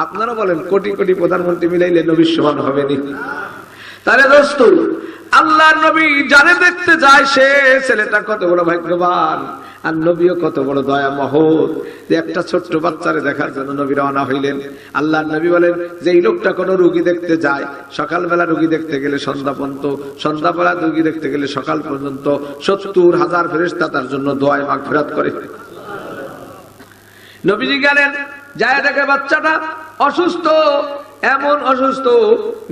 আপনারা বলেন কোটি কোটি প্রধানমন্ত্রী মিলাইলে নবীর সমান হবে নি? তাহলে দোস্ত, আল্লাহর নবী যারে দেখতে যায় সে ছেলেটা কত বড় ভাগ্যবান, আর নবীও কত বড় দয়ামহ যে একটা ছোট্ট বাচ্চারে দেখার জন্য নবী রওনা হইলেন। আল্লাহর নবী বলেন যে এই লোকটা কোন রোগী দেখতে যায়, সকালবেলা রোগী দেখতে গেলে সন্ধ্যা পর্যন্ত, সন্ধ্যাবেলা রোগী দেখতে গেলে সকাল পর্যন্ত 70,000 ফেরেশতা তার জন্য দোয়ায় মাগফিরাত করে। নবীজি গেলেন, যায় দেখে বাচ্চাটা অসুস্থ, এমন অসুস্থ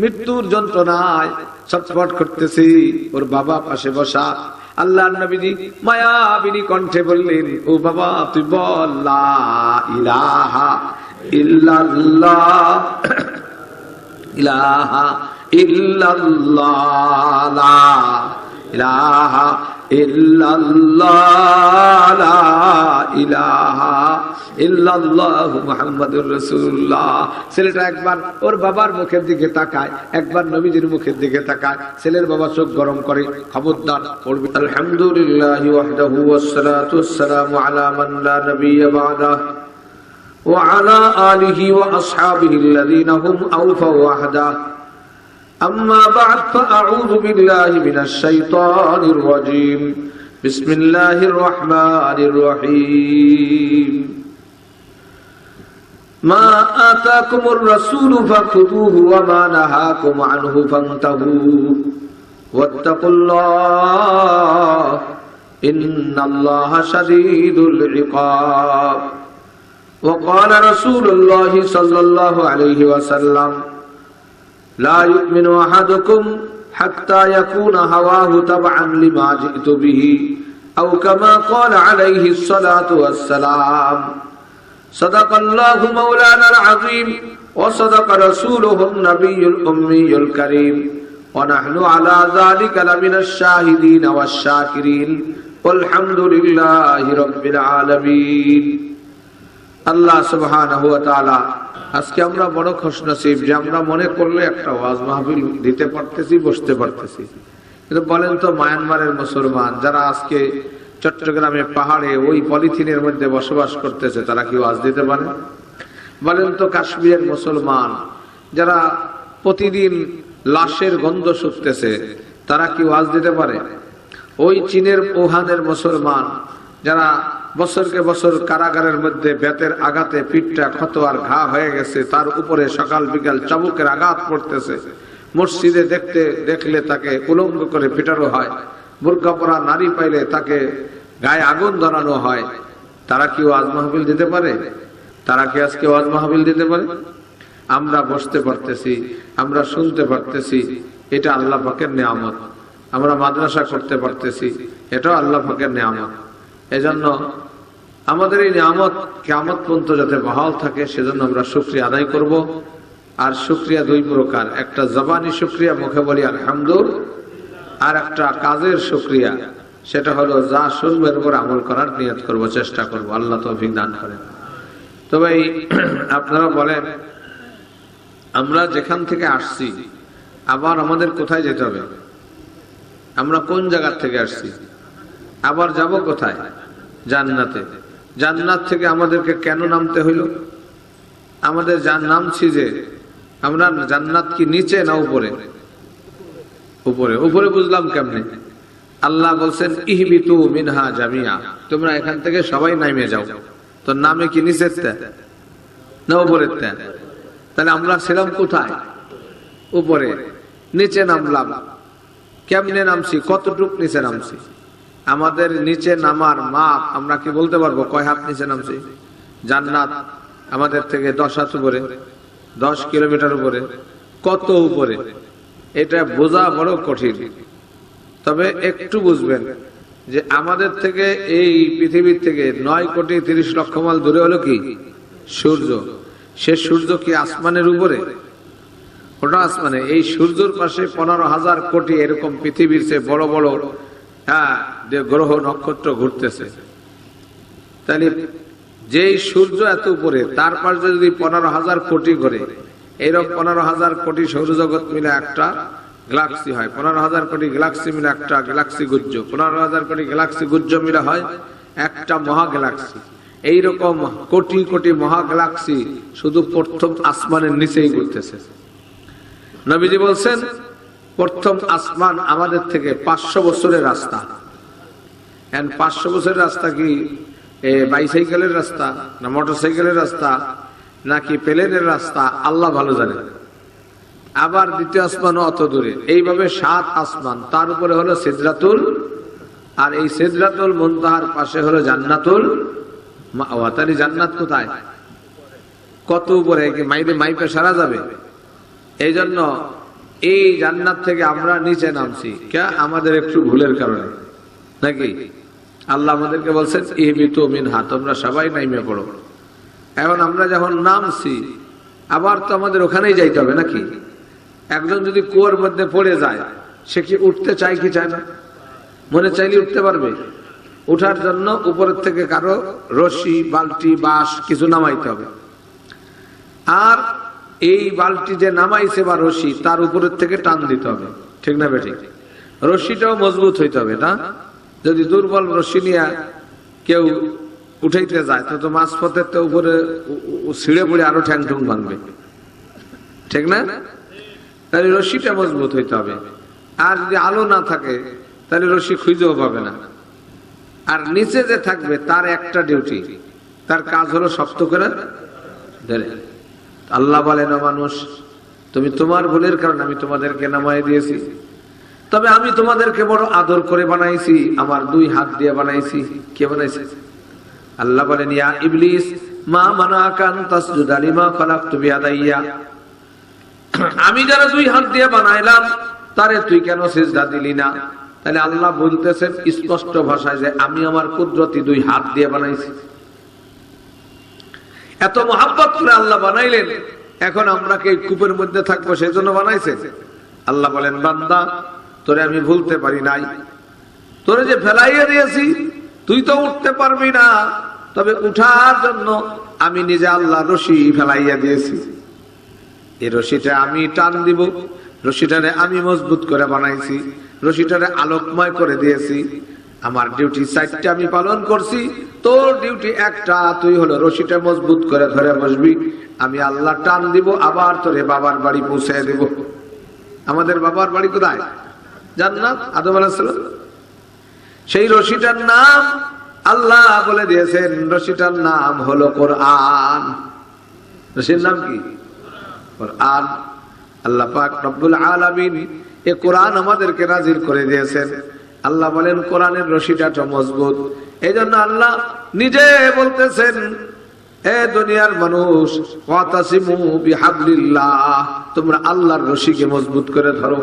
মৃত্যুর যন্ত্রণায় ছটফট করতেছি, ওর বাবা পাশে বসা। আল্লাহর নবীজি মায়াবিনী কণ্ঠে বললেন, ও বাবা তুই বল লা ইলাহা ইল্লাল্লাহ, ইলাহা ইল্লাল্লাহ, লা ইলাহা ইল্লাল্লাহ, লা ইলাহা ইল্লাল্লাহু মুহাম্মাদুর রাসূলুল্লাহ। ছেলেটা একবার ওর বাবার মুখের দিকে তাকায়, একবার নবীজির মুখের দিকে তাকায়। ছেলের বাবা চোখ গরম করে, খবরদার পড়বি আলহামদুলিল্লাহি ওয়াহদাহু ওয়াসসালাতু ওয়াসসালামু আলা মান লা নাবিয়্যা বা'দাহু ওয়া আলা আলিহি ওয়া আসহাবিহি আল্লাযীনা হুম আওফা ওয়াহদা। আম্মা বা'দ ফাআউযু বিল্লাহি মিনাশ শাইতানির রাজীম। বিসমিল্লাহির রহমানির রহিম। মা আতাকুমুর রাসূলু ফাখুযুহু ওয়া মা নাহাকুম আনহু ফান্তাহু ওয়াত্তাকুল্লাহ ইন্নাল্লাহা শাদীদুল ইকাব। ওয়া ক্বালা রাসূলুল্লাহ সাল্লাল্লাহু আলাইহি ওয়াসাল্লাম লা ইউমিনু আহাদুকুম হাত্তা ইয়াকুনা হাওয়াহু তাবআন লিমা জিতু বিহি আও কামা ক্বালা আলাইহিস সালাতু ওয়াসসালাম। সাদাকাল্লাহু মাওলানাল আযীম ওয়া সাদাকা রাসূলুহুন নাবিয়্যুল উম্মিয়্যুল কারীম ওয়া নাহনু আলা যালিকা লামিনাশ শাহিদিন ওয়াশ শাকিরিন আলহামদুলিল্লাহি রাব্বিল আলামিন। আল্লাহ সুবহানাহু ওয়া তাআলা, আজকে আমরা বড় খুশনসিব যে আমরা মনে করলে একটা ওয়াজ মাহফিল দিতে পারতেছি, বসতে পারতেছি। কিন্তু বলেন তো, মায়ানমারের মুসলমান যারা আজকে চট্টগ্রামে পাহাড়ে ওই পলিথিনের মধ্যে বসবাস করতেছে, তারা কি ওয়াজ দিতে পারে? বলেন তো, কাশ্মীরের মুসলমান যারা প্রতিদিন লাশের গন্ধ শুকতেছে, তারা কি ওয়াজ দিতে পারে? ওই চীনের উহানের মুসলমান যারা বছরকে বছর কারাগারের মধ্যে বেতের আঘাতে পিঠটা ক্ষত আর ঘা হয়ে গেছে, তার উপরে সকাল বিকাল চাবুকের আঘাত পড়তেছে, মসজিদে দেখলে তাকে উলঙ্গ করে পিটানো হয়, বুরকা পরা নারী পাইলে তাকে গায়ে আগুন ধরানো হয়, তারা কি ওয়াজ মাহফিল দিতে পারে? তারা কি আজকে ওয়াজ মাহফিল দিতে পারে? আমরা বসতে পারতেছি, আমরা শুনতে পারতেছি, এটা আল্লাহ পাকের নিয়ামত। আমরা মাদ্রাসা করতে পারতেছি, এটাও আল্লাহ পাকের নিয়ামত। এজন্য আমাদের এই নিয়ামত কিয়ামত পর্যন্ত যাতে বহাল থাকে, সেজন্য আমরা শুকরিয়া আদায় করব। আর শুকরিয়া দুই প্রকার, একটা জবানি শুকরিয়া, মুখে বলি আলহামদুলিল্লাহ, আর একটা কাজের শুকরিয়া, সেটা হলো যা শুনবো এর উপর আমল করার নিয়ত করব, চেষ্টা করব। আল্লাহ তৌফিক দান করেন। তবে আপনারা বলেন, আমরা যেখান থেকে আসছি আবার আমাদের কোথায় যেতে হবে? আমরা কোন জায়গা থেকে আসছি, আবার যাব কোথায়? জান্নাতে। জান্নাত থেকে আমাদেরকে কেন নামতে হইল? আমাদের নামছি যে আমরা, জান্নাত কি নিচে না উপরে? উপরে। উপরে বুঝলাম কেমনে? আল্লাহ বলছেন ইহবিতু মিনহা জামিয়া, তোমরা এখান থেকে সবাই নামে যাও। তো নামে কি নিচের না উপরের? তাহলে আমরা ছিলাম কোথায়? উপরে। নিচে নামলাম, কেমনে নামছি? কতটুক নিচে নামছি? আমাদের নিচে নামার মাপ আমরা কি বলতে পারবো কয় হাত নিচে নামছি? জান্নাত আমাদের থেকে 10 হাত উপরে, 10 কিলোমিটার উপরে। কত উপরে এটা বোঝা বড় কঠিন। তবে একটু বুঝবেন যে আমাদের থেকে এই পৃথিবীর থেকে 9,30,00,000 মাইল দূরে হলো কি সূর্য। সে সূর্য কি আসমানের উপরে? ওটা আসমানে। এই সূর্যের পাশে 15,000 কোটি এরকম পৃথিবীর চেয়ে বড় বড় গ্রহ নক্ষত্র ঘুরতেছে। তাহলে যেই সূর্য এত উপরে, তার পাশে যদি 15,000 কোটি ঘুরে, এইরকম 15,000 কোটি সৌরজগৎ মিলে একটা গ্যালাক্সি হয়। 15,000 কোটি গ্যালাক্সি মিলে একটা গ্যালাক্সি গুজ্জ। 15,000 কোটি গ্যালাক্সি গুজ্জ মিলে হয় একটা মহা গ্যালাক্সি। এইরকম কোটি কোটি মহাগ্যালাক্সি শুধু প্রথম আসমানের নিচেই ঘুরতেছে। নবীজি বলছেন প্রথম আসমান আমাদের থেকে 500 বছরের রাস্তা। 500 বছরের রাস্তা কি বাইসাইকেলের রাস্তা না মোটরসাইকেলের রাস্তা নাকি প্লেনের রাস্তা আল্লাহ ভালো জানে। আবার দ্বিতীয় আসমানও অত দূরে, এইভাবে 7 আসমান, তার উপরে হলো সিদরাতুল, আর এই সিদরাতুল মুনতাহার পাশে হলো জান্নাতুল মাওয়া। তাহলে জান্নাত কোথায়, কত উপরে, কি মাইপে সারা যাবে? এই জন্য এই জান্নাত থেকে আমরা নিচে নামছি কে, আমাদের একটু ভুলের কারণে নাকি। আল্লাহ আমাদেরকে বলছেন ইহবিতু মিনহা, তোমরা সবাই নাইমে পড়ো। এখন আমরা যখন নামছি আবার তো আমাদের ওখানেই যাইতে হবে নাকি। একজন যদি কুয়োর মধ্যে পড়ে যায় সে কি উঠতে চায় কি চায় না? মনে চাইলে উঠতে পারবে? উঠার জন্য উপরের থেকে কারো রশি, বালতি, বাঁশ কিছু নামাইতে হবে। আর এই বালতি যে নামাইছে বা রশি, তার উপরের থেকে টান দিতে হবে, ঠিক না বেঠিক? রশিটাও মজবুত হইতে হবে না। যদি দুর্বল রশি নিয়ে কেউ উঠাইতে যায় তো মাঝপথের তো উপরে ছিঁড়ে পড়ে আরো ঠ্যাং ঠুং ভাঙবে, ঠিক না? তাহলে রশিটা মজবুত হইতে হবে। আর যদি আলো না থাকে তাহলে রশি খুঁজেও পাবে না। আর নিচে যে থাকবে তার একটা ডিউটি, তার কাজ হলো শক্ত করে ধরে। আল্লাহ বলেন, মানুষ তুমি তোমার ভুলের কারণে আমি তোমাদেরকে নামাই দিয়েছি, তবে আমি তোমাদেরকে বড় আদর করে বানাইছি, আমার 2 হাত দিয়ে বানাইছি। কে বানাইছে? আল্লাহ বলেন, ইয়া ইবলিস মা মানাকা আন তাসজুদা লিমা খালাকতু বিয়াদাইয়া, আমি যারা 2 হাত দিয়ে বানাইলাম তারে তুই কেন সিজদা দিলি না? তাহলে আল্লাহ বলতেছেন স্পষ্ট ভাষায় যে আমি আমার কুদরতি 2 হাত দিয়ে বানাইছি। এত মহব্বত করে আল্লাহ বানাইলেন, এখন আমরা কি কূপের মধ্যে থাকবো সেজন্য বানাইছে? আল্লাহ বলেন, বান্দা তোরে আমি ভুলতে পারি নাই, তোরে যে ফেলাইয়া দিয়েছি তুই তো উঠতে পারবি না, তবে উঠার জন্য আমি নিজে আল্লাহ রশি ফেলাইয়া দিয়েছি। এই রশিটা আমি টান দিব, রশিটারে আমি মজবুত করে বানাইছি, রশিটারে আলোকময় করে দিয়েছি। আমার ডিউটি 4টা আমি পালন করছি, তোর ডিউটি একটা, তুই হলো রশিটা মজবুত করে ধরে বসবি। আমি আল্লাহ টান দিব, আবার তোরে বাবার বাড়ি পৌঁছে দেব। আমাদের বাবার বাড়ি কোথায়? জান্নাত, আদম আলাইহিস সালাম। সেই রশিটার নাম আল্লাহ বলে দিয়েছেন, রশিটার নাম হলো কোরআন। রশির নাম কি? কোরআন। আল্লাহ পাক রব্বুল আলামিন এই কোরআন আমাদেরকে নাজিল করে দিয়েছেন। আল্লাহ বলেন কোরআনের রশিটা মজবুত। এই জন্য আল্লাহ নিজে বলতেছেন, হে দুনিয়ার মানুষ, ওয়াতাসিমু বিহাবলিল্লাহ, তোমরা আল্লাহর রশিকে মজবুত করে ধরো।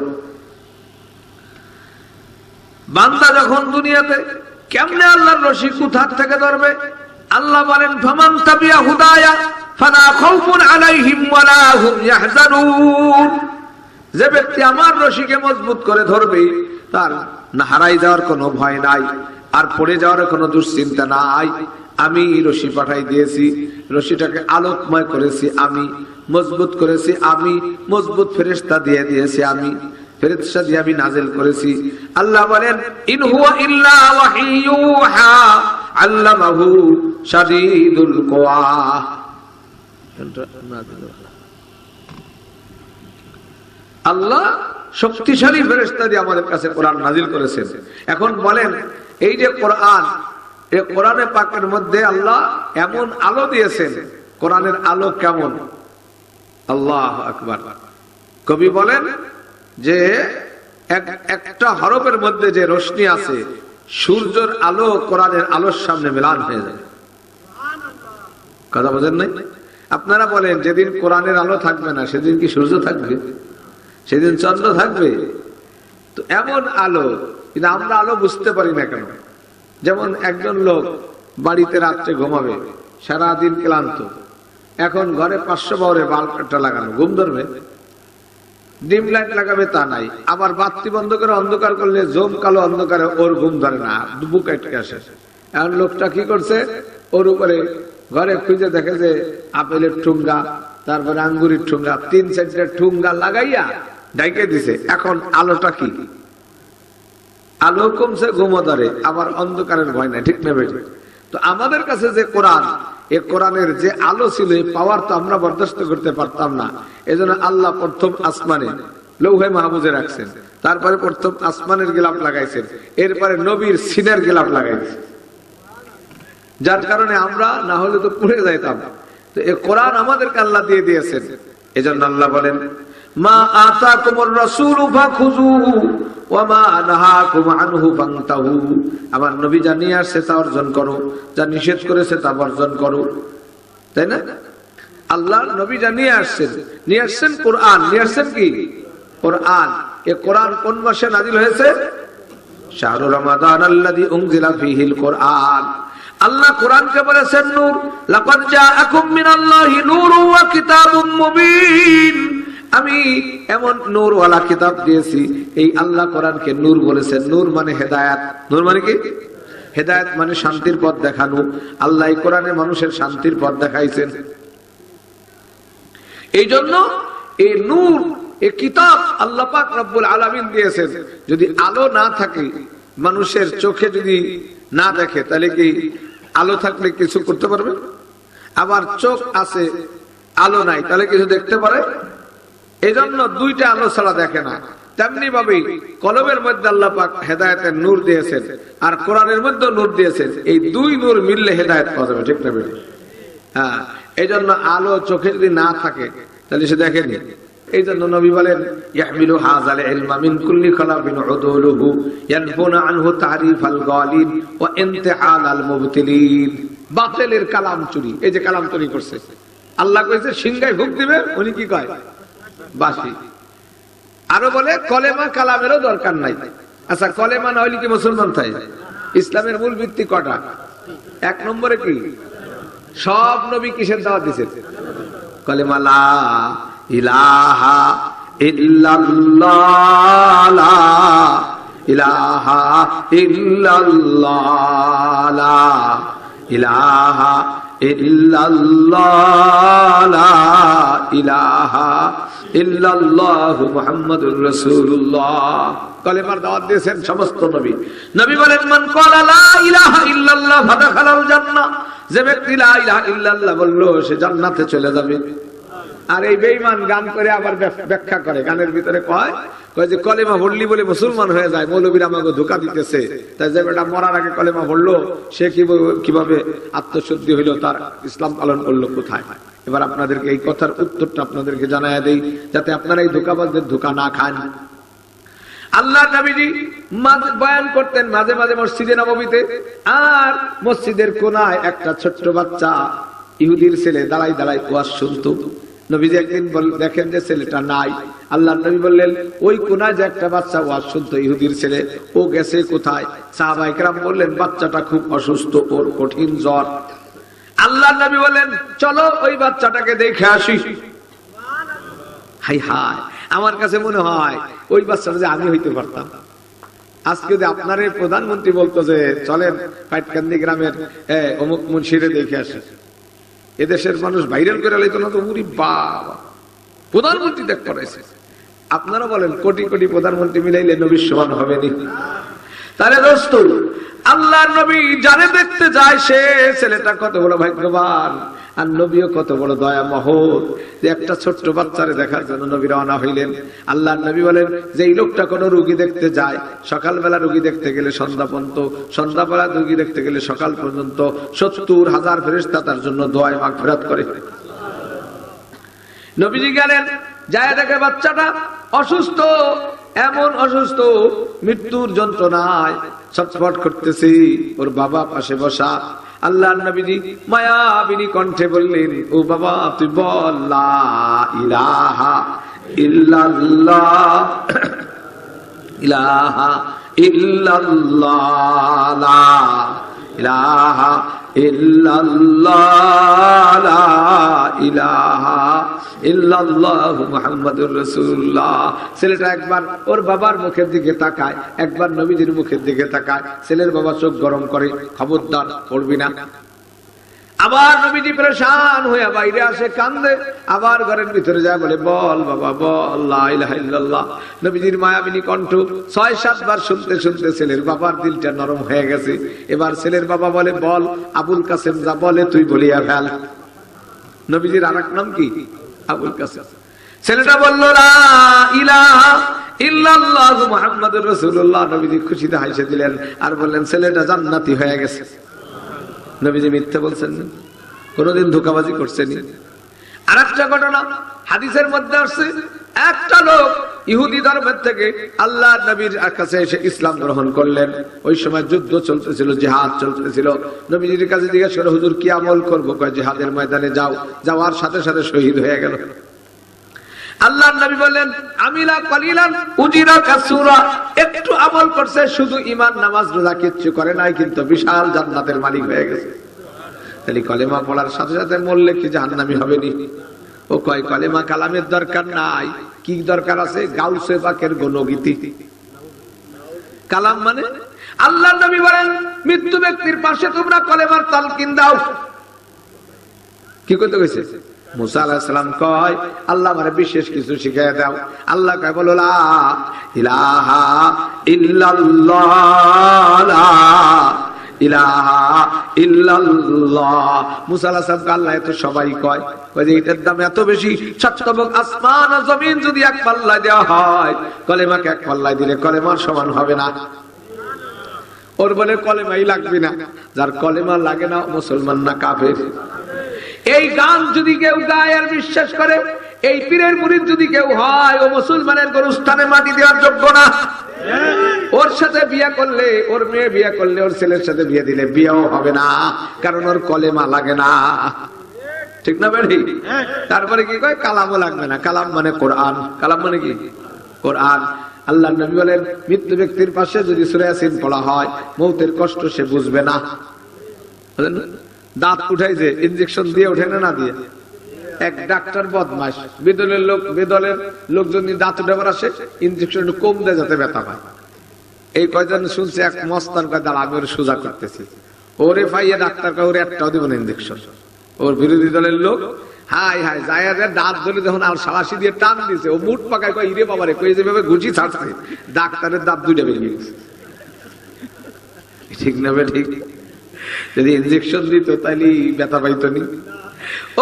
বান্দা যখন দুনিয়াতে কেমনে আল্লাহর রশি কোথার থেকে ধরবে? আল্লাহ বলেন, ফামান তাবিয়া হুদায়া ফালা খাউফুন আলাইহিম ওয়ালা হুম ইয়াহজানুন, যে ব্যক্তি আমার রশিকে মজবুত করে ধরবে তার না হারাই যাওয়ার কোনো ভয় নাই, আর পড়ে যাওয়ার কোনো দুশ্চিন্তা নাই। আমি রশি পাঠাই দিয়েছি, রশিটাকে আলোকময় করেছি আমি, মজবুত করেছি আমি, মজবুত ফেরেশতা দিয়ে দিয়েছি আমি, ফেরেশতা দিয়ে আমি নাজিল করেছি। আল্লাহ বলেন, ইন হুয়া ইল্লা ওয়াহিয়ুহা আল্লামাহু শাদীদুল কুওয়া। আল্লাহ শক্তিশালী ফেরেশতা দিয়ে আমাদের কাছে কোরআন নাজিল করেছেন। এখন বলেন, এই যে কোরআন, এই কোরআনে পাকের মধ্যে আল্লাহ এমন আলো দিয়েছেন, কোরআনের আলো কেমন? আল্লাহু আকবার। কবি বলেন যে একটা হরফের মধ্যে যে রোশনি আছে, সূর্যের আলো কোরআনের আলোর সামনে মিলান হয়ে যায়। কথা বোঝেন নাই? আপনারা বলেন, যেদিন কোরআনের আলো থাকবে না সেদিন কি সূর্য থাকবে? সেদিন চন্দ্র থাকবে? তো এমন আলো, কিন্তু আমরা আলো বুঝতে পারি না কেন? যেমন একজন লোক বাড়িতে রাত্রে ঘুমাবে, সারাদিন ক্লান্ত, এখন ঘরে 500 পাওয়ারের বাল্বটা লাগানো, ঘুম ধরবে? ডিম লাইট লাগাবে তা নাই, আবার বাতি বন্ধ করে অন্ধকার করলে জম কালো অন্ধকারে ওর ঘুম ধরে না, বুক আটকে আসে। এখন লোকটা কি করছে, ওর উপরে ঘরে খুঁজে দেখে যে আপেলের ঠুঙ্গা, তারপরে আঙ্গুরের ঠুঙ্গা, 3-4টা ঠুঙ্গা লাগাইয়া ঢাইকে দিছে। এখন আলোটা কি? আলো কমছে, ঘুমো ধরে, আবার অন্ধকারের ভয় নাই, ঠিক না বেঠিক? তো আমাদের কাছে যে কোরআন, এই কোরআনের যে আলো ছিল, এই পাওয়ার তো আমরা বরদাস্ত করতে পারতাম না। এজন্য আল্লাহ প্রথম আসমানে লৌহে মাহফুজে রাখছেন, তারপরে প্রথম আসমানের গিলাফ লাগাইছেন, এরপরে নবীর সিনের গিলাফ লাগাইছেন, যার কারণে আমরা না হলে তো পুড়ে যাইতাম। তো এই কোরআন আমাদেরকে আল্লাহ দিয়ে দিয়েছেন। এজন্য আল্লাহ বলেন, মা আতাকুমুর রাসূলু ফাখুযুহু ওয়া মা নাহাকুম আনহু ফান্তাহু। আমার নবী যা নিয়ে আসছে তা অর্জন করো, যা নিষেধ করেছে তা বর্জন করো, তাই না? আল্লাহ নবী যা নিয়ে আসছেন কোরআন, নিয়ে আসছেন কি? কোরআন। এই কোরআন কোন মাসে নাযিল হয়েছে? শাহরু রমাদান আল্লাযী উনজিলা ফীহিল কোরআন। আল্লাহ কোরআনকে বলেছেন নূর, লাকাদ জাআকুম মিনাল্লাহি নূরুন ওয়া কিতাবুম মুবিন। আমি এমন নূরওয়ালা কিতাব দিয়েছি। এই আল্লাহ কোরআনকে নূর বলেছেন। নূর মানে হেদায়েত। নূর মানে কি? হেদায়েত মানে শান্তির পথ দেখানো। আল্লাহ এই কোরআনে মানুষের শান্তির পথ দেখাইছেন। এই জন্য এই নূর, এই কিতাব আল্লাহ পাক রব্বুল আলামিন দিয়েছেন। যদি আলো না থাকে, মানুষের চোখে যদি না দেখে, তাহলে কি আলো থাকলে কিছু করতে পারবে? আবার চোখ আছে, আলো নাই, তাহলে কিছু দেখতে পারে? এই জন্য দুইটা আলো ছাড়া দেখে না। তেমনি ভাবে কলমের মধ্যে আল্লাহ পাক হেদায়েতের নূর দিয়েছেন, আর কোরআনের মধ্যে নূর দিয়েছেন। এই দুই নূর মিললে হেদায়েত পাওয়া যাবে, ঠিক না? হ্যাঁ, এই জন্য আলো চোখে যদি না থাকে তাহলে সে দেখেনি। এই জন্য নবী বলেন, ইয়াহমিলু হাযাল ইলমা মিন কুল্লি খালাফিন উদুলুহু ইয়ানফুনা আনহু তারিফাল গালিন ওয়া ইমতিহানাল মুবতিলিন। বাতিলের কালাম চুরি, এই যে কালাম চুরি করছে, আল্লাহ কইছে সিংহায় ফুক দিবে, উনি কি কয়? বাসি। আরো বলে কলেমা কালামেরও দরকার নাই। আচ্ছা, কলেমা না হইলে কি মুসলমান থাকে? ইসলামের মূল ভিত্তি কটা? এক নম্বরে কি? সব নবী কিসের দাওয়াত দিয়েছেন? কলেমা লা ইলাহা ইল্লাল্লাহ, লা ইলাহা ইল্লাল্লাহ, লা ইলাহা ইল্লাল্লাহ, লা ইলাহা ইল্লাল্লাহু মুহাম্মাদুর রাসূলুল্লাহ। কলেমার দাওয়াত দিয়েছেন সমস্ত নবী। নবী বলেন, মান ক্বালা লা ইলাহা ইল্লাল্লাহ ফাদাখালাল জান্নাহ। যে ব্যক্তি লা ইলাহা ইল্লাল্লাহ বলল, সে জান্নাতে চলে যাবে। আর এই বেঈমান গান করে আবার ব্যাখ্যা করে, গানের ভিতরে কয় যে কলেমা পড়লি বলে মুসলমান হয়ে যায়, মৌলবীরা আমাকে ধোঁকা দিতেছে। তাই যে বেটা মরার আগে কলেমা পড়লো, সে কিভাবে আত্মশুদ্ধি হইলো, তার ইসলাম পালন করলো কোথায়? এবার আপনাদেরকে এই কথার উত্তরটা আপনাদেরকে জানায়া দেই, যাতে আপনারা এই ধোঁকাবাজদের ধোঁকা না খান। আল্লাহ নবীজি বয়ান করতেন মাঝে মাঝে মসজিদে নববীতে, আর মসজিদের কোনায় একটা ছোট্ট বাচ্চা ইহুদির ছেলে দাঁড়াই দাঁড়াই ওয়াজ শুনতো। নবীজি একদিন দেখেন যে ছেলেটা নাই। আল্লাহ নবী বললেন, ওই কোনায় যে একটা বাচ্চা ওয়াজ শুনতো ইহুদির ছেলে, ও গেছে কোথায়? সাহাবায়ে কেরাম বললেন, বাচ্চাটা খুব অসুস্থ, ওর কঠিন জ্বর। আল্লাহ নবী বললেন, চলো ওই বাচ্চাটাকে দেখে আসি। হাই হাই, আমার কাছে মনে হয় ওই বাচ্চাটা যে আমি হইতে পারতাম। আজকে যদি আপনার প্রধানমন্ত্রী বলতো যে চলেন পাইটকান্দি গ্রামের অমুক মুন্সিরে দেখে আসে, এদেশের মানুষ ভাইরাল করে লাইতো না তো? উরি বাবা, প্রধানমন্ত্রী দেখ করাইছে। আপনারা বলেন, কোটি কোটি প্রধানমন্ত্রী মিলাইলে নবীর সমান হবে নি? তাহলে দোস্ত, আল্লাহর নবী যারে দেখতে যায়, সে ছেলেটা কত বড় ভাগ্যবান, আর নবীও কত বড় দয়াময় যে একটা ছোট্ট বাচ্চারে দেখার জন্য নবী রওনা হইলেন। আল্লাহর নবী বলেন যে এই লোকটা কোন রোগী দেখতে যায়, সকালবেলা রোগী দেখতে গেলে সন্ধ্যা পর্যন্ত, সন্ধ্যাবেলা রোগী দেখতে গেলে সকাল পর্যন্ত ৭০,০০০ ফেরেশতা তার জন্য দোয়ায় মাগফিরাত করে। নবীজি গেলেন, যায় দেখে বাচ্চাটা অসুস্থ, এমন অসুস্থ মৃত্যুর যন্ত্রণায় ছটফট করতেছি, ওর বাবা পাশে বসা। আল্লাহর নবীজি মায়াবিনী কণ্ঠে বললেন, ও বাবা তুই বল লা ইলাহা ইল্লাল্লাহ, ইলাহা ইল্লাল্লাহ, লা ইলাহা ইল্লাল্লাহ, লা ইলাহা ইল্লাল্লাহু মুহাম্মাদুর রাসূলুল্লাহ। ছেলেটা একবার ওর বাবার মুখের দিকে তাকায়, একবার নবীজির মুখের দিকে তাকায়। ছেলের বাবা চোখ গরম করে, খবরদার পড়বি না। আবার নবীজি পরেশান হয়ে বাইরে আসে, কান্দে, আবার ঘরের ভিতরে যায়, বলে বল বাবা বল লা ইলাহা ইল্লাল্লাহ। নবীজির মায়াবিনী কণ্ঠ ৬-৭ বার শুনতে শুনতে ছেলের বাবার দিলটা নরম হয়ে গেছে। এবার ছেলের বাবা বলে, বল আবুল কাসেম যা বলে তুই বলিয়া ফেল। নবীজির আরেক নাম কি? আবুল কাসেম। ছেলেটা বলল লা ইলাহা ইল্লাল্লাহু মুহাম্মাদুর রাসূলুল্লাহ। নবীজি খুশিতে হাসে দিলেন আর বললেন, ছেলেটা জান্নাতি হয়ে গেছে। নবীজি মিথ্যা বলছেন না, কোনদিন ধোঁকাবাজি করছেন। আরেকটা ঘটনা হাদিসের মধ্যে আসছে, একটা লোক ইহুদি ধর্মের থেকে আল্লাহর নবীর কাছে এসে ইসলাম গ্রহণ করলেন। ওই সময় যুদ্ধ চলতেছিল, জিহাদ চলতেছিল। নবীজির কাছে জিজ্ঞেস করে, হুজুর কি আমল করবো? কয় জিহাদের ময়দানে যাও। যাওয়ার সাথে সাথে শহীদ হয়ে গেল। আল্লাহর নবী বললেন, আমিলা কলিলান উজিরা কাসুরা, একটু আমল করছে, শুধু ঈমান নামাজ রোজা কিচ্ছু করে নাই, কিন্তু বিশাল জান্নাতের মালিক হয়ে গেছে। তাহলে কলেমা পড়ার সাথে সাথে মরলে কি জাহান্নামী হবে নি? ও কয় কলেমা কালামের দরকার নাই, কি দরকার আছে? গাউসে পাকের গুণগীতি। কালাম মানে আল্লাহর নবী বলেন, মৃত্যু ব্যক্তির পাশে তোমরা কলেমার তালকিন দাও। কি করতে কইছে? মুসা আলাইহিস সালাম কয়, আল্লাহ আমারে বিশেষ কিছু শিখিয়ে দাও। আল্লাহ কয়, বলো লা ইলাহা ইল্লাল্লাহ, লা ইলাহা ইল্লাল্লাহ। মুসা আলাইহিস সালাম আল্লাহ এত সবাই কয়, যে এটার দাম এত বেশি, সাতবক আসমান আর জমিন যদি এক পাল্লায় দেওয়া হয়, কলেমাকে এক পাল্লায় দিলে কলেমার সমান হবে না। ওর বলে কলেমাই লাগবে না। যার কলেমা লাগে না মুসলমান না কাফের। এই গান যদি কেউ গায় আর বিশ্বাস করে, এই পীরের মুরিদ যদি কেউ হয়, ও মুসলমানের গোরস্থানে মাটি দেওয়ার যোগ্য না। ওর সাথে বিয়ে করলে, ওর মেয়ে বিয়ে করলে, ওর ছেলের সাথে বিয়ে দিলে বিয়েও হবে না, কারণ ওর কলেমা লাগে না। ঠিক না বেড়ি? তারপরে কি কয়? কালামও লাগবে না। কালাম মানে কোরআন। কালাম মানে কি? কোরআন। আল্লাহ নবী বলেন, মৃত্যু ব্যক্তির পাশে যদি সূরা ইয়াসিন পড়া হয়, মৌতের কষ্ট সে বুঝবে না। দাঁত উঠাই যে ইনজেকশন দিয়ে ওঠে না দিয়ে, এক ডাক্তার বদমাশ, বেদলের লোক যদি দাঁত উঠাবার আসে, ইনজেকশন একটু কম দেয় যাতে ব্যথা পায়। এই কয়জন শুনছে, এক মস্তান কয় দাঁড়া আমি ওর সোজা করতেছি। ওরে পাইয়া ডাক্তার কয় ওরে একটাও দিব না ইনজেকশন। ওর বিরোধী দলের লোক হাই হাই জায়াদের দাঁত ধরে যখন আর সালাসি দিয়ে টান দিছে, ও মুঠ পাকায় কয় ইরে বাবারে, কই যেভাবে ঘুষি ছাড়ছে, ডাক্তারের দাঁত দুইটা বেরিয়ে গেছে। ঠিক না বে? ঠিক। যদি ইনজেকশন দিত তাইলে ব্যথা পাইতো নি।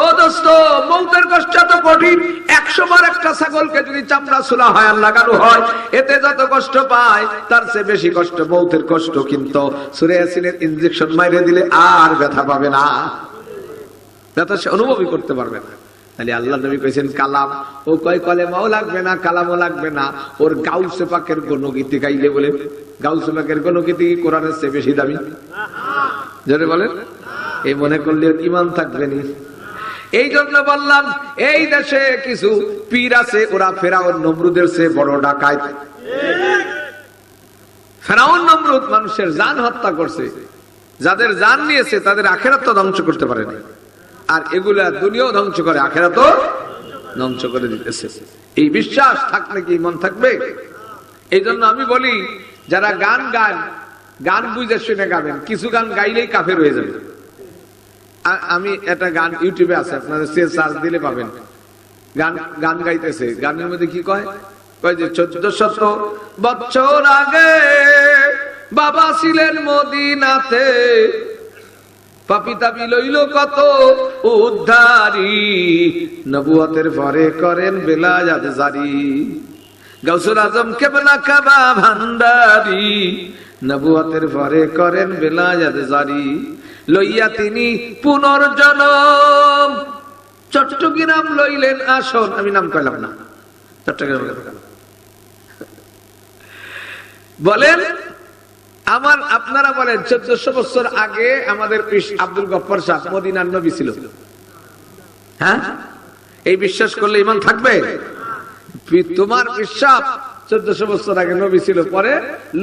ও দোস্ত, মৌতের কষ্ট এত কঠিন। 100 বার একটা ছাগলকে যদি চামড়া ছোলা হয় আর লাগানো হয়, এতে যত কষ্ট পায় তার চেয়ে বেশি কষ্ট মৌতের কষ্ট। কিন্তু সূরা ইয়াসিনের ইনজেকশন মাইরে দিলে আর ব্যথা পাবে না, ব্যথা সে অনুভবই করতে পারবে না। তাহলে আল্লাহ নবী কইছেন কালাম। ও কয় কলেমাও লাগবে না, কালামও লাগবে না, ওর গাউসে পাকের গুণগীতি গাইলে বলে। গাউসে পাকের গুণগীতি কি কোরআনের চেয়ে বেশি দামি? জোরে বলেন। এই মনে করলে ঈমান থাকবে না। এই জন্য বললাম, এই দেশে কিছু পীর আছে, ওরা ফেরাউন নমরুদের চেয়ে বড় ডাকাত। ফেরাউন নমরুদ মানুষের জান হত্যা করছে, যাদের জান নিয়েছে তাদের আখিরাত তো ধ্বংস করতে পারে না, আর এগুলা দুনিয়াও ধ্বংস করে, আখিরাতও ধ্বংস করে দিতেছে। এই বিশ্বাস থাকলে কি ঈমান থাকবে? এই জন্য আমি বলি, যারা গান গান, গান বুঝে শুনে গাবেন, কিছু গান গাইলেই কাফের হয়ে যাবে। আমি একটা গান ইউটিউবে আছে, আপনাদের সার্চ দিলে পাবেন। গান গাইতেছে, গানের মধ্যে কি কয়? কয় যে 1400 বছর আগে বাবা ছিলেন মদিনাতে, পাপী তাবি লইল কত উদ্ধারি, নবুয়তের পরে করেন বেলায়াত জারি, গাউসুল আজম কেবলা কাবা ভান্ডারি, নবুয়তের পরে করেন বেলায়াত জারি, লইয়া তিনি পুনর্জন্ম চট্টগ্রাম লইলেন আসন। আমি নাম কইলাম না, চট্টগ্রাম বলেন। আমার আপনারা বলেন 1400 বছর আগে আমাদের আব্দুল গফফার সাহেব মদিনার নবী ছিল। হ্যাঁ, এই বিশ্বাস করলে ঈমান থাকবে? তোমার বিশ্বাস 1400 বছর আগে নবী ছিল, পরে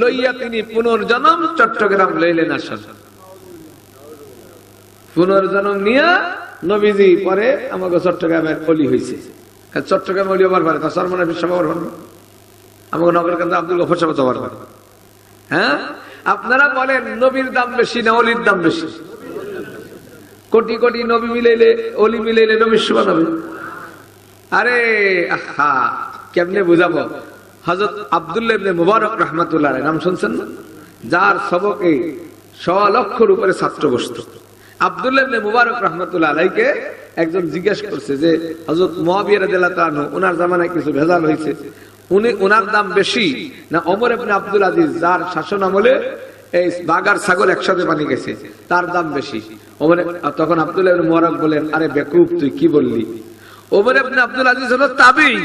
লইয়া তিনি পুনর্জন্ম চট্টগ্রাম লইলেন আসন। পুনর্জন্ম নিয়ে নবীজি পরে আমাকে চট্টগ্রামের অলি হয়েছে। চট্টগ্রাম অলি হবার পারে, তার সরমনা বিশ্বাস হবার পারে, আমাকে নগর কেন্দ্র আব্দুল গফফার সাহেব হবার পারে। হ্যাঁ, আপনারা বলেন নবীর দাম বেশি না অলির দাম বেশি? কোটি কোটি নবী মিলাইলে অলি মিলাইলে নবীর সমান হবে? আরে আহা, কেমনে বুঝাবো? হযরত আব্দুল্লাহ ইবনে মুবারক রাহমাতুল্লাহ আলাইহি নাম শুনছেন না? যার সবকে 100 লক্ষের উপরে ছাত্র বসতো। আব্দুল্লাহ ইবনে মুবারক রাহমাতুল্লাহ আলাইহিকে একজন জিজ্ঞেস করছে যে হযরত মুয়াবিয়া রাদিয়াল্লাহু তাআলা ওনার জামানায় কিছু ভেজাল হয়েছে, ওনার দাম বেশি না ওমর ইবনে আব্দুল আজিজ যার শাসন আমলে এই বাগার ছাগল একসাথে পানি গেছে তার দাম বেশি? তখন আব্দুল্লাহ ইবনে মুবারক বলেন, আরে বেকুব তুই কি বললি? ওমর ইবনে আব্দুল আজিজ হলো তাবেঈ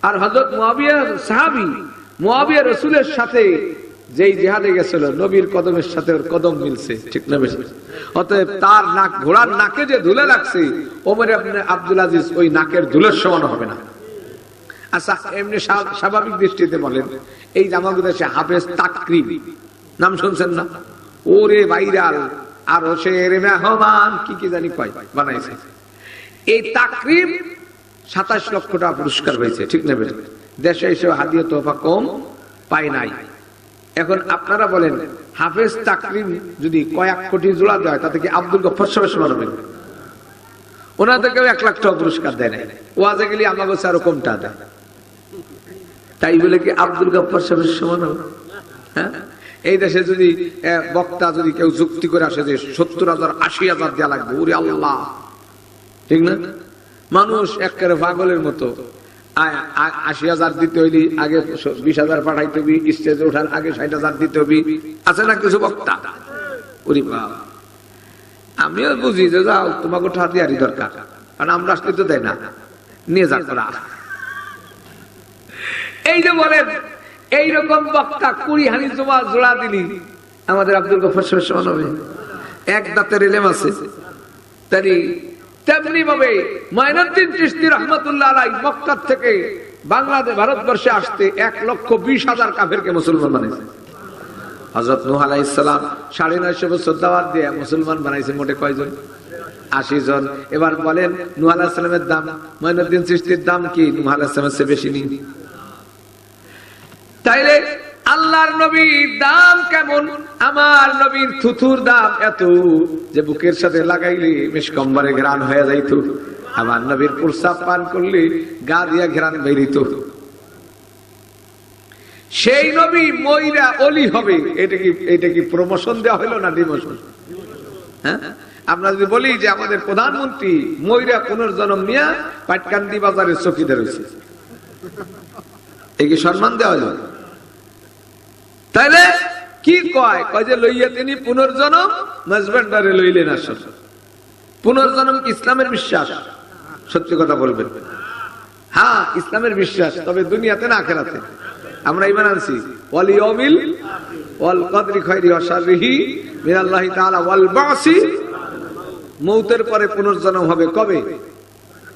আর হযরত মুয়াবিয়া সাহাবী। মুয়াবিয়া রাসূলের সাথে যেই জিহাদে গেছিল নবীর কদমের সাথে ওর কদম মিলছে, ঠিক না বেশি? অতএব তার নাক, ঘোড়ার নাকে যে ধুলে লাগছে ওমর ইবনে আব্দুল আজিজ ওই নাকের ধুলের সমান হবে না। আচ্ছা, এমনি স্বাভাবিক দৃষ্টিতে বলেন, এই জামাগুলো সে হাফেজ তাকরিব নাম শুনছেন না? ওরে ভাইরাল আর হোসের মেহমান কি কি জানি কয় বানাইছে। এই তাকরিব 27 লক্ষ টাকা পুরস্কার হয়েছে, ঠিক না বেশি? দেশে এসে হাদিয়া তোফা কম পায় নাই। এখন আপনারা বলেন, হাফেজ তাকরিম যদি কয়েক কোটি জোড়া দেয় তাতে কি আব্দুল গফফার সাহেব সমান হবে? ওনাদেরকেও 1 লাখ টাকা পুরস্কার দেয় নাই, ওয়াজে গেলে আমাকে আরো কমটা দেয়। তাই বলে কি আব্দুল গফফার সাহেবের সমান হবে? হ্যাঁ, এই দেশে যদি বক্তা যদি কেউ যুক্তি করে আসে যে 70,000 80,000 দেওয়া লাগবে, ওরে আল্লাহ, ঠিক না? মানুষ একেবারে পাগলের মতো 80,000 দিতে হইলে আগে 20,000 পাঠাইতে হবে, স্টেজে ওঠার আগে 60,000 দিতে হবে। আছে না কিছু বক্তা? ওরে বাবা, আমিও বুঝি যে যাও তোমাকে টাকা দেওয়ারই দরকার, কারণ আমরা আসতে তো দেয় না, নিয়ে যা করা। এই যে বলেন এইরকম বক্তা 20 হানি জোড়া দিলি আমাদের আব্দুল গফফার সাহেব সমান হবে? এক দাঁতের এলেম আছে। তাই তেমনি ভাবে মাইনুদ্দিন চিশতি রাহমাতুল্লাহ আলাইহি মক্কা থেকে বাংলাদেশ ভারতবর্ষে আসতে 1,20,000 কাফেরকে মুসলমান বানাইছে। হযরত নূহ আলাইহিস সালাম 950 বছর দাওয়াত দিয়ে মুসলমান বানাইছে মোটে কয়জন? 80 জন। এবার বলেন নূহ আলাইহিস সালামের দাম মাইনুদ্দিন চিশতির দাম কি নূহ আলাইহিস সালামের চেয়ে বেশি নেই? তাইলে আল্লাহর নবীর দাম কেমন? আমার নবীর থুথুর দাম এত যে বুকের সাথে লাগাইলে মিশকম্বরে ঘ্রাণ হয়ে যাইত। আমার নবীর প্রস্রাব পান করলে গা দিয়া ঘ্রাণ বেরিত। সেই নবী মইরা অলি হবে, এটা কি প্রমোশন দেওয়া হলো না ডিমোশন? হ্যাঁ, আমরা যদি বলি যে আমাদের প্রধানমন্ত্রী মইরা পুনর্জন্ম নিয়ে পাটকান্দি বাজারে চকিদার হয়েছে, এই কি সম্মান দেওয়া হলো? তাইলে কি কয় যে লইয়া তিনি পুনর্জন্ম মাঝবান্ডারে লইলেন। আসল পুনর্জন্ম কি ইসলামের বিশ্বাস? সত্যি কথা বলবেন? হ্যাঁ, ইসলামের বিশ্বাস, তবে দুনিয়াতে না আখিরাতে। আমরা ঈমান আনছি ওয়াল ইয়াউমিল ওয়াল কদরি খাইরি ওয়া শাররিহি মিনাল্লাহি তাআলা ওয়াল বাসি। মউতের পরে পুনর্জন্ম হবে কবে?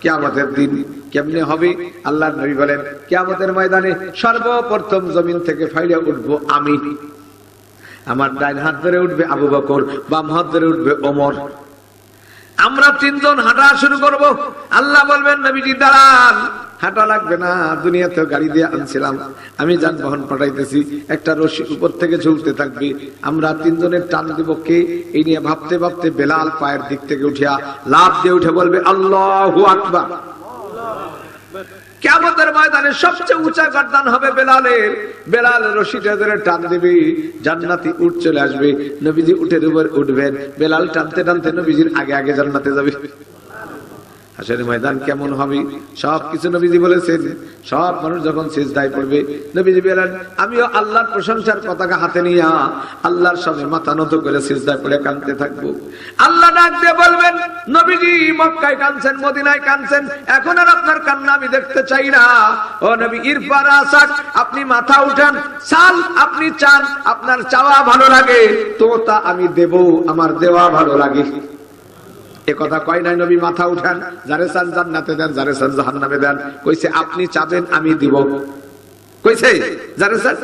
কিয়ামতের দিন। কেমনে হবে? আল্লাহর নবী বলেন কিয়ামতের ময়দানে সর্বপ্রথম জমিন থেকে ফাইলে উঠবো আমি। আমার ডান হাত ধরে উঠবে আবু বকর, বাম হাত ধরে উঠবে ওমর। আমরা 3 জন হাঁটা শুরু করব। আল্লাহ বলবেন নবীজি দাঁড়ান, হাঁটা লাগবে না, দুনিয়াতে গাড়ি দিয়ে আনছিলাম, আমি যানবাহন পাঠাইতেছি, একটা রশি উপর থেকে ঝুলতে থাকবে, আমরা 3 জনের টান দিব। কে? এই নিয়ে ভাবতে ভাবতে বেলাল পায়ের দিক থেকে উঠিয়া লাফ দিয়ে উঠে বলবে আল্লাহু আকবার। কিয়ামতের ময়দানে সবচেয়ে উঁচা গর্দান হবে বেলালের। বেলাল রশিটা ধরে টান দিবে, জান্নাতি উঠ চলে আসবে, নবীজি উটের উপর উঠবেন, বেলাল টানতে টানতে নবীজির আগে আগে জান্নাতে যাবে। হাসরের ময়দান কেমন হবে সবকিছু নবীজি বলেছেন। সব মানুষ যখন সিজদায় পড়বে নবীজি বলেন আমিও আল্লাহর প্রশংসার পতাকা হাতে নিয়ে আল্লাহর সামনে মাথা নত করে সিজদায় পড়ে কাঁদতে থাকবো। আল্লাহ ডাক দিয়ে বলবেন নবীজি মক্কায় কাঁদছেন, মদিনায় কাঁদছেন, এখন আর আপনার কান্না আমি দেখতে চাই না। ও নবী ইরফা রাসাক, আপনি মাথা উঠান, চাল আপনি চান, আপনার চাওয়া ভালো লাগে তো তা আমি দেব, আমার দেওয়া ভালো লাগে। এ কথা কয় নাই নবী মাথা উঠান, যারে চান জান্নাতে দেন, যারে চান জাহান্নামে দেন। কইছে আপনি চাবেন আমি দিব। কইছে যারে চান